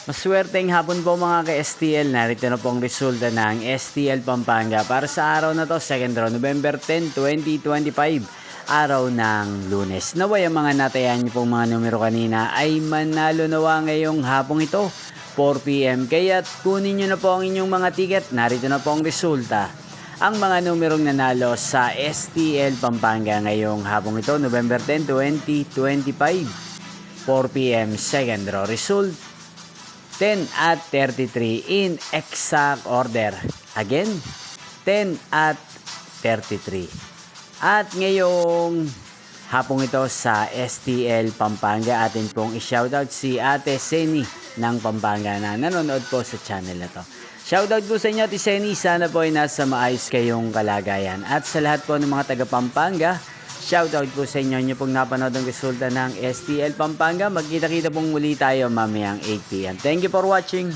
Maswerteng hapon po mga ka-STL. Narito na po ang resulta ng STL Pampanga para sa araw na to, 2nd row, November 10, 2025, araw ng Lunes. Naway ang mga natayan niyo pong mga numero kanina ay manalo nawa ngayong hapong ito, 4 PM. Kaya kunin niyo na po ang inyong mga ticket. Narito na po ang resulta. Ang mga numerong nanalo sa STL Pampanga ngayong hapong ito, November 10, 2025, 4 PM, 2nd row. Result 10 at 33 in exact order. Again, 10 at 33. At ngayong hapong ito sa STL Pampanga, atin pong i-shoutout si Ate Seni ng Pampanga na nanonood po sa channel na to. Shoutout po sa inyo, Ate Seni. Sana po ay nasa maayos kayong kalagayan. At sa lahat po ng mga taga Pampanga, shoutout po sa inyo pong napanood ang resulta ng STL Pampanga. Magkita-kita pong muli tayo mamayang 8 PM. Thank you for watching.